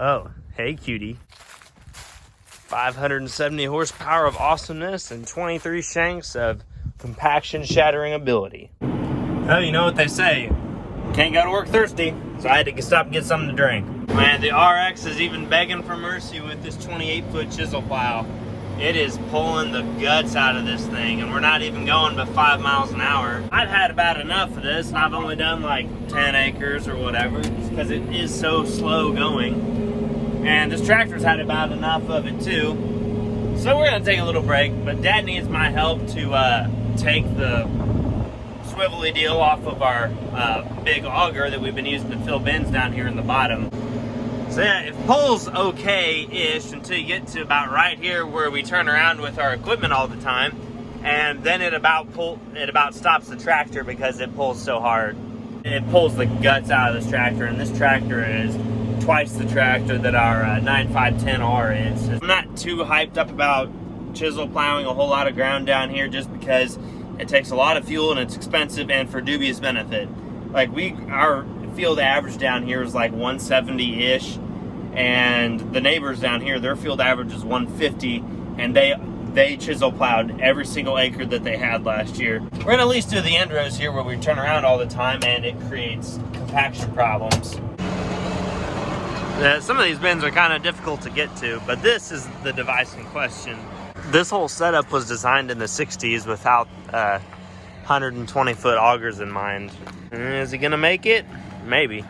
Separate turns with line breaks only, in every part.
Oh, hey cutie. 570 horsepower of awesomeness and 23 shanks of compaction shattering ability. Oh, you know what they say, can't go to work thirsty, so I had to stop and get something to drink. Man, the RX is even begging for mercy with this 28-foot chisel plow. It is pulling the guts out of this thing, and we're not even going but 5 miles an hour. I've had about enough of this, and I've only done like 10 acres or whatever, just because it is so slow going. And this tractor's had about enough of it too. So we're gonna take a little break, but Dad needs my help to take the swivelly deal off of our big auger that we've been using to fill bins down here in the bottom. So yeah, it pulls okay-ish until you get to about right here where we turn around with our equipment all the time, and then it about stops the tractor because it pulls so hard. It pulls the guts out of this tractor, and this tractor is twice the tractor that our 9510R is. I'm not too hyped up about chisel plowing a whole lot of ground down here just because it takes a lot of fuel and it's expensive and for dubious benefit. Like our field average down here is like 170-ish, and the neighbors down here, their field average is 150, and they chisel plowed every single acre that they had last year. We're gonna at least do the end rows here where we turn around all the time and it creates compaction problems. Some of these bins are kind of difficult to get to, but this is the device in question. This whole setup was designed in the 60s without 120-foot augers in mind. Is he gonna make it? Maybe.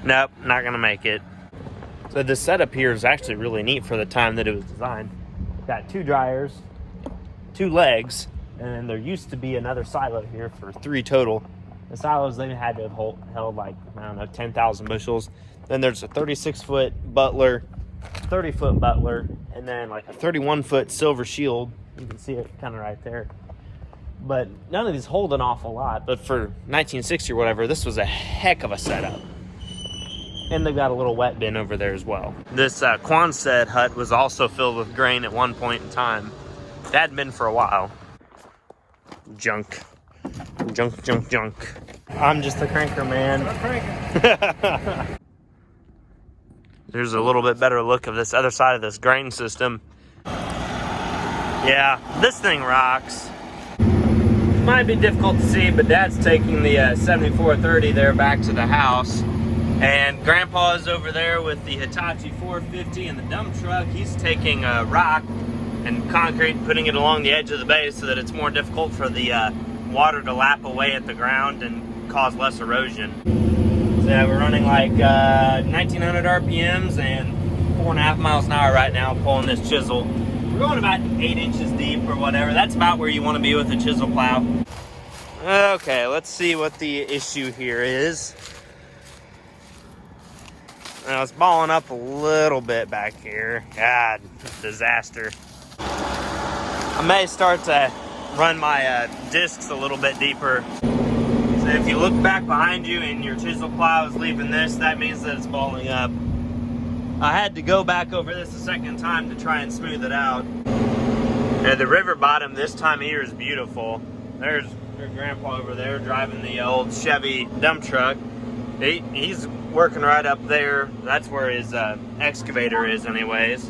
Nope, not gonna make it. So the setup here is actually really neat for the time that it was designed. Got 2 dryers, 2 legs, and then there used to be another silo here for 3 total. The silos, they had to have held like, I don't know, 10,000 bushels. Then there's a 36-foot Butler, 30-foot Butler, and then like a 31-foot Silver Shield. You can see it kind of right there. But none of these hold an awful lot. But for 1960 or whatever, this was a heck of a setup. And they've got a little wet bin over there as well. This Quonset hut was also filled with grain at one point in time. It hadn't been for a while. Junk. Junk, junk, junk. I'm just the cranker, man. There's a little bit better look of this other side of this grain system. Yeah, this thing rocks. Might be difficult to see, but Dad's taking the 7430 there back to the house. And Grandpa's over there with the Hitachi 450 and the dump truck. He's taking a rock and concrete and putting it along the edge of the base so that it's more difficult for the water to lap away at the ground and cause less erosion. So yeah, we're running like 1900 RPMs and 4.5 miles an hour right now pulling this chisel. We're going about 8 inches deep or whatever. That's about where you want to be with a chisel plow. Okay, let's see what the issue here is. Now it's balling up a little bit back here. God, disaster. I may start to run my discs a little bit deeper. So if you look back behind you and your chisel plow is leaving this, that means that it's balling up. I had to go back over this a second time to try and smooth it out. And the river bottom this time of year is beautiful. There's your Grandpa over there driving the old Chevy dump truck. He's working right up there. That's where his excavator is anyways.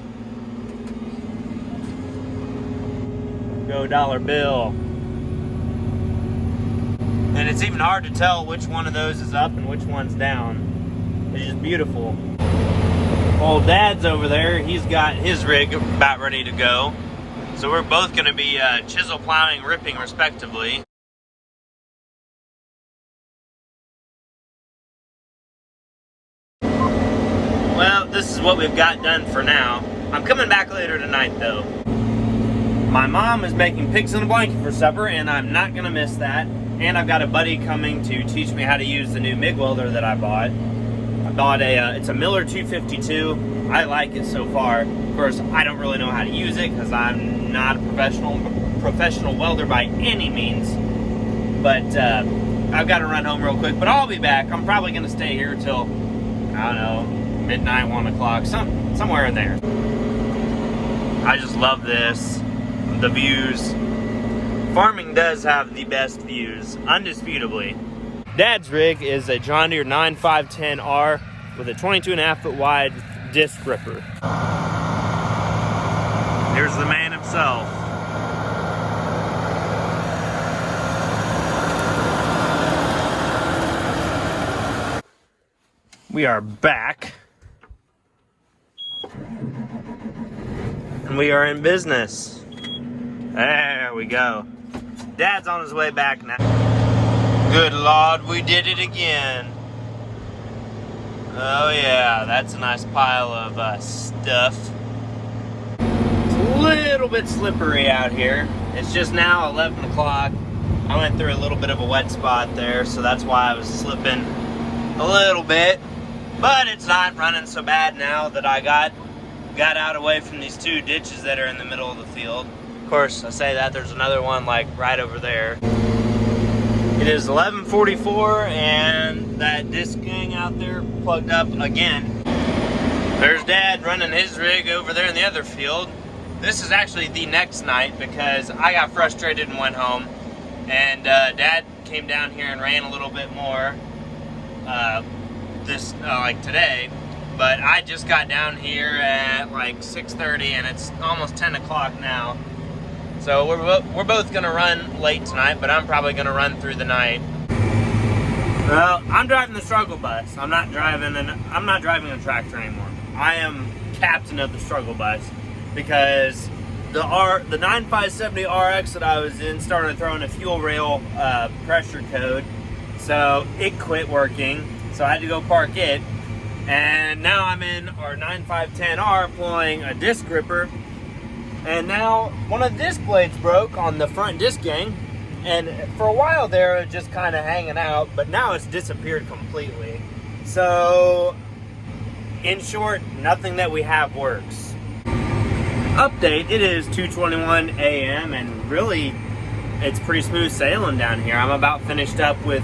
Go dollar bill. And it's even hard to tell which one of those is up and which one's down. It's just beautiful. Old Dad's over there. He's got his rig about ready to go. So we're both going to be chisel plowing, ripping respectively. Well, this is what we've got done for now. I'm coming back later tonight though. My mom is making pigs in a blanket for supper and I'm not going to miss that. And I've got a buddy coming to teach me how to use the new MIG welder that I bought. I bought it's a Miller 252. I like it so far. Of course, I don't really know how to use it because I'm not a professional welder by any means. But I've got to run home real quick, but I'll be back. I'm probably going to stay here till, I don't know, midnight, 1 o'clock, somewhere in there. I just love this. The views. Farming does have the best views, undisputably. Dad's rig is a John Deere 9510R with a 22.5-foot wide disc ripper. Here's the man himself. We are back. And we are in business. There we go. Dad's on his way back now. Good Lord, we did it again. Oh yeah, that's a nice pile of stuff. It's a little bit slippery out here. It's just now 11 o'clock. I went through a little bit of a wet spot there, so that's why I was slipping a little bit. But it's not running so bad now that I got out away from these two ditches that are in the middle of the field. Of course, I say that, there's another one like right over there. It is 11:44 and that disc gang out there plugged up again. There's Dad running his rig over there in the other field. This is actually the next night because I got frustrated and went home. And Dad came down here and ran a little bit more like today. But I just got down here at like 6:30 and it's almost 10 o'clock now. So we're both gonna run late tonight, but I'm probably gonna run through the night. Well, I'm driving the struggle bus. I'm not driving a tractor anymore. I am captain of the struggle bus because the 9570 RX that I was in started throwing a fuel rail pressure code, so it quit working. So I had to go park it. And now I'm in our 9510R pulling a disc ripper. And now one of the disc blades broke on the front disc gang. And for a while there, it was just kind of hanging out, but now it's disappeared completely. So, in short, nothing that we have works. Update, it is 2:21 a.m. and really, it's pretty smooth sailing down here. I'm about finished up with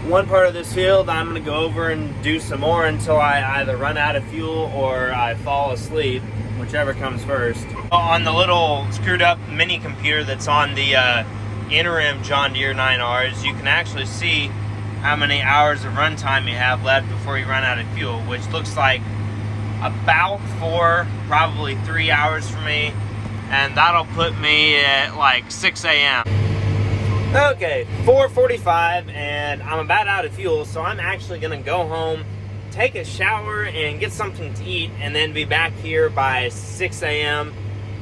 one part of this field. I'm gonna go over and do some more until I either run out of fuel or I fall asleep, whichever comes first. On the little screwed up mini computer that's on the interim John Deere 9Rs, you can actually see how many hours of runtime you have left before you run out of fuel, which looks like about 4, probably 3 hours for me, and that'll put me at like 6 a.m. Okay, 4:45 and I'm about out of fuel, so I'm actually gonna go home, take a shower and get something to eat, and then be back here by 6 a.m.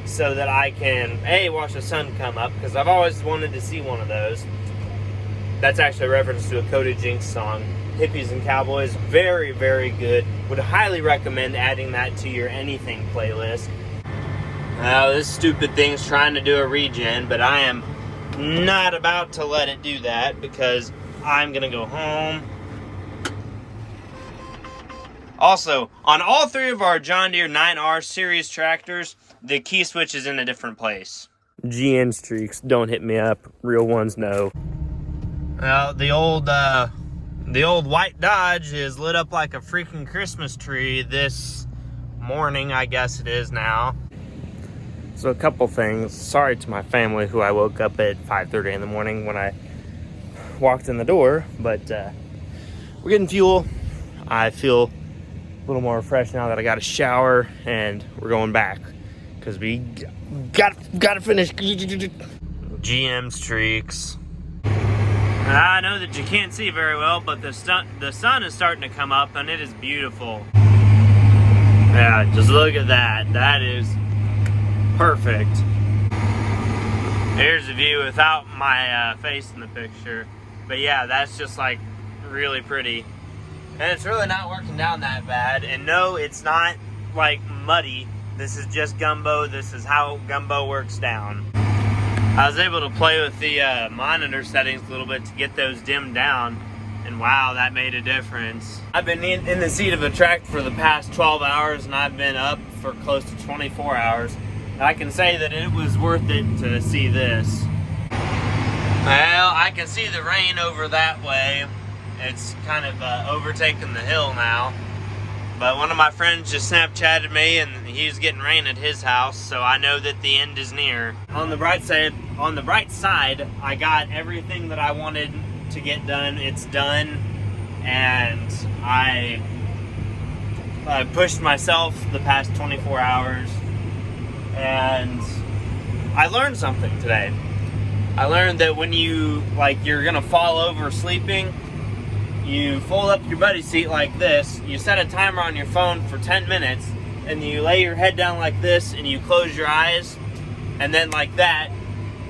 so that I can watch the sun come up, because I've always wanted to see one of those. That's actually a reference to a Cody Jinks song, Hippies and Cowboys. Very, very good. Would highly recommend adding that to your anything playlist. This stupid thing's trying to do a regen, but I am not about to let it do that because I'm gonna go home. Also, on all three of our John Deere 9R series tractors, the key switch is in a different place. GN streaks, don't hit me up. Real ones, no. Well, the old white Dodge is lit up like a freaking Christmas tree this morning, I guess it is now. So a couple things. Sorry to my family who I woke up at 5:30 in the morning when I walked in the door, but we're getting fuel. I feel a little more refreshed now that I got a shower, and we're going back because we gotta finish. GM streaks. I know that you can't see very well, but the sun is starting to come up and it is beautiful. Yeah, just look at that. That is perfect. Here's a view without my face in the picture. But yeah, that's just like really pretty. And it's really not working down that bad. And no, it's not like muddy. This is just gumbo. This is how gumbo works down. I was able to play with the monitor settings a little bit to get those dimmed down. And wow, that made a difference. I've been in the seat of a tractor for the past 12 hours and I've been up for close to 24 hours. I can say that it was worth it to see this. Well, I can see the rain over that way. It's kind of overtaken the hill now. But one of my friends just Snapchatted me and he's getting rain at his house, so I know that the end is near. On the bright side, I got everything that I wanted to get done. It's done, and I I pushed myself the past 24 hours, and I learned something today. I learned that when you're gonna fall over sleeping, you fold up your buddy seat like this, you set a timer on your phone for 10 minutes, and you lay your head down like this, and you close your eyes, and then like that,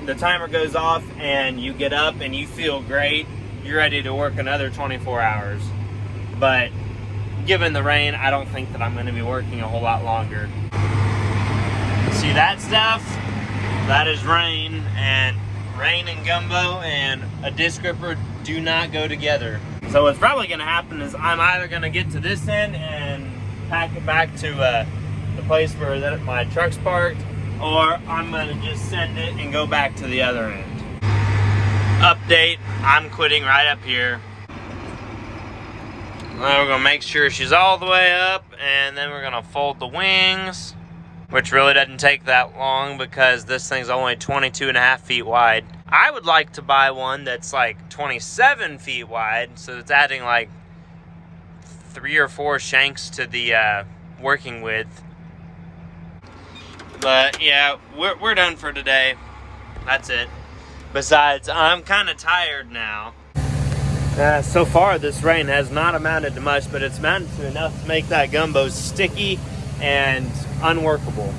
the timer goes off, and you get up, and you feel great. You're ready to work another 24 hours. But given the rain, I don't think that I'm gonna be working a whole lot longer. See that stuff? That is rain, and rain and gumbo and a disc gripper do not go together. So what's probably gonna happen is I'm either gonna get to this end and pack it back to the place where my truck's parked, or I'm gonna just send it and go back to the other end. Update, I'm quitting right up here. Now we're gonna make sure she's all the way up, and then we're gonna fold the wings, which really doesn't take that long because this thing's only 22.5 feet wide. I would like to buy one that's like 27 feet wide, so it's adding like 3 or 4 shanks to the working width. But yeah, we're done for today. That's it. Besides, I'm kind of tired now. So far, this rain has not amounted to much, but it's amounted to enough to make that gumbo sticky and unworkable.